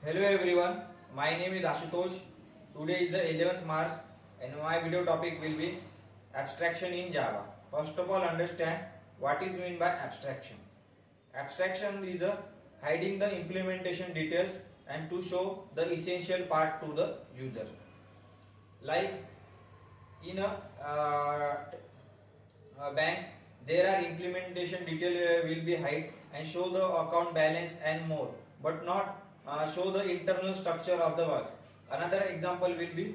Hello everyone, my name is Ashutosh. Today is the 11th March and my video topic will be abstraction in Java. First of all, understand what is meant by abstraction. Abstraction is hiding the implementation details and to show the essential part to the user. Like in a bank, there are implementation detail will be hide and show the account balance and more, but not show the internal structure of the work. Another example will be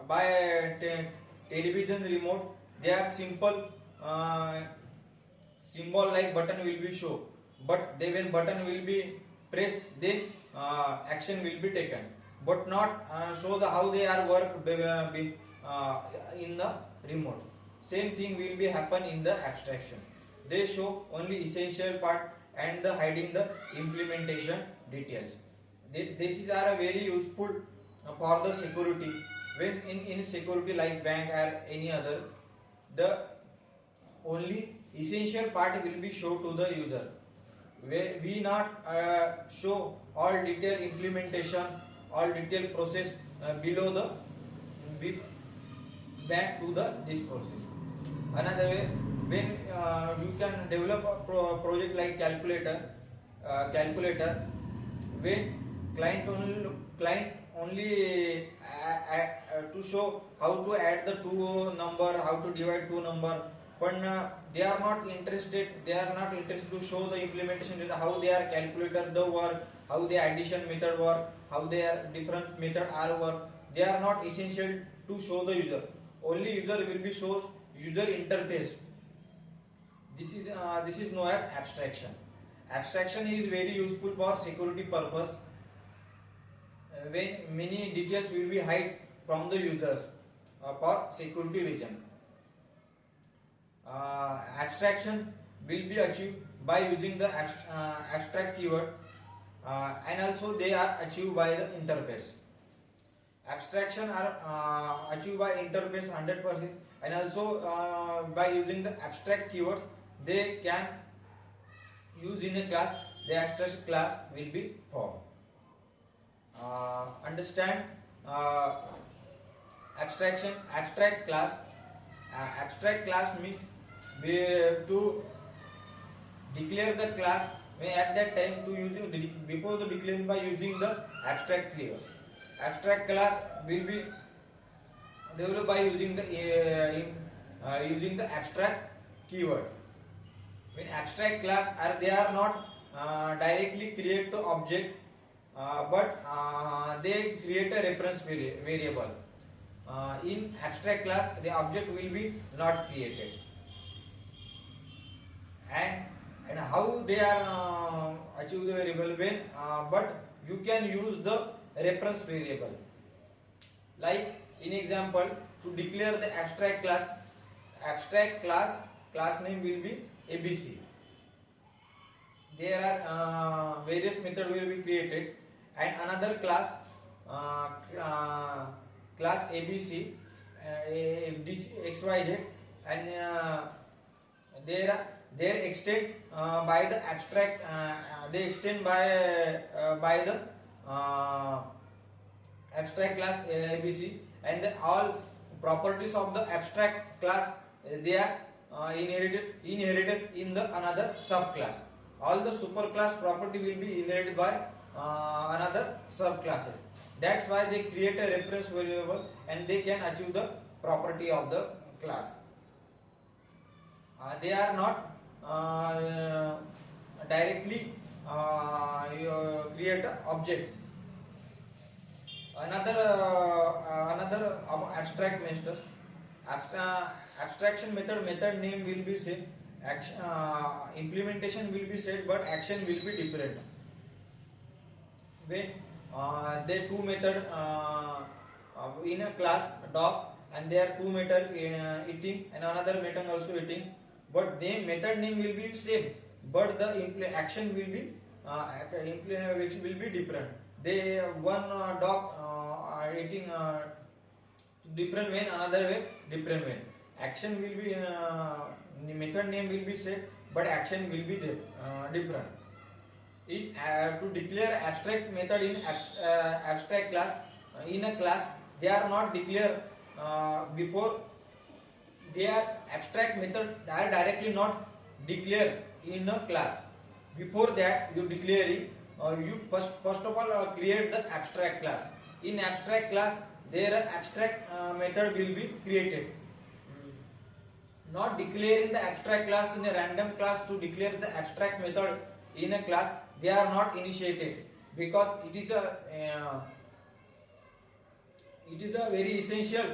by television remote. They are simple symbol like button will be show, but they when button will be pressed, then action will be taken, but not show the how they are work in the remote. Same thing will be happen in the abstraction. They show only essential part and the hiding the implementation details. This is are very useful for the security. When in security like bank or any other, the only essential part will be show to the user. We not show all detail implementation, all detail process below the back to the this process. Another way, when you can develop a project like calculator, when client only to show how to add the two number, how to divide two number, but they are not interested. They are not interested to show the implementation data, how they are calculator the work, how the addition method work, how they are different method are work. They are not essential to show the user. Only user will be shows user interface. This is known as abstraction. Abstraction is very useful for security purpose. When many details will be hide from the users for security reason. Abstraction will be achieved by using the abstract keyword and also they are achieved by the interface. Abstraction are achieved by interface 100% and also by using the abstract keywords they can use in a class. The abstract class will be formed. Understand abstract class. Abstract class means to declare the class at that time to use before the declaration by using the abstract keywords. Abstract class will be developed by using the abstract keyword. When abstract class they are not directly create to object, but they create a reference variable. In abstract class, the object will be not created. And how they are achieve the variable when, but you can use the reference variable. Like in example, to declare the abstract class name will be ABC. There are various methods will be created, and another class ABC XYZ, and they extend by the abstract. They extend by the abstract class ABC, and all properties of the abstract class they are inherited in the another subclass. All the superclass property will be inherited by another subclasses. That's why they create a reference variable and they can achieve the property of the class. They are not directly create an object. Another abstract method. Abstraction method name will be same. Implementation will be said, but action will be different. When there two method in a class dog, and there are two method eating and another method also eating, but the method name will be same, but the action will be different. They one dog eating different way, another way different way. Action will be method name will be same, but action will be different. To declare abstract method in abstract class, in a class, they are not declared before. They are abstract method are directly not declared in a class. Before that you declaring, you first of all create the abstract class. In abstract class, their abstract method will be created. Not declaring the abstract class in a random class. To declare the abstract method in a class, they are not initiated, because it is a very essential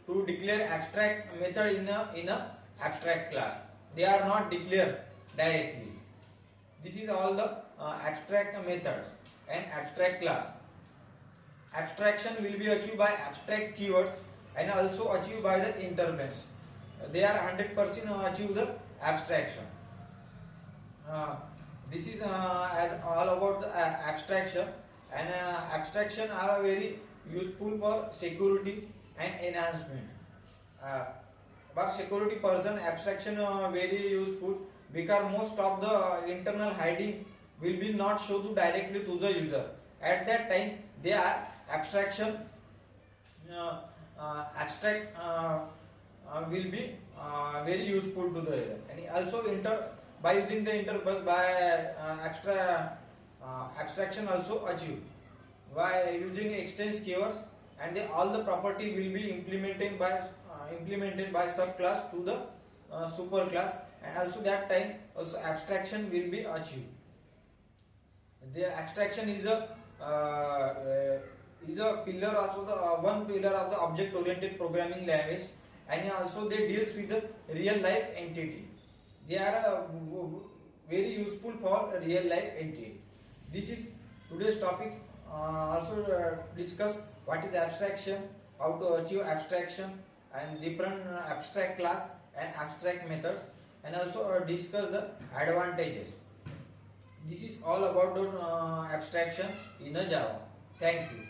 to declare abstract method in a abstract class. They are not declared directly. This is all the abstract methods and abstract class. Abstraction will be achieved by abstract keywords and also achieved by the interventions. They are 100% achieve the abstraction. This is as all about the abstraction, and abstraction are very useful for security and enhancement. But security person, abstraction very useful, because most of the internal hiding will be not shown directly to the user. At that time, they are abstraction abstract will be very useful to the user. And also by using the interbus, by abstraction also achieve by using exchange keywords, and all the property will be implemented by subclass to the superclass, and also that time also abstraction will be achieved. The abstraction is a pillar of the one pillar of the object oriented programming language, and also they deals with the real life entity. They are very useful for real life entity. This is today's topic. Also discuss what is abstraction, how to achieve abstraction, and different abstract class and abstract methods, and also discuss the advantages. This is all about the abstraction in a Java. Thank you.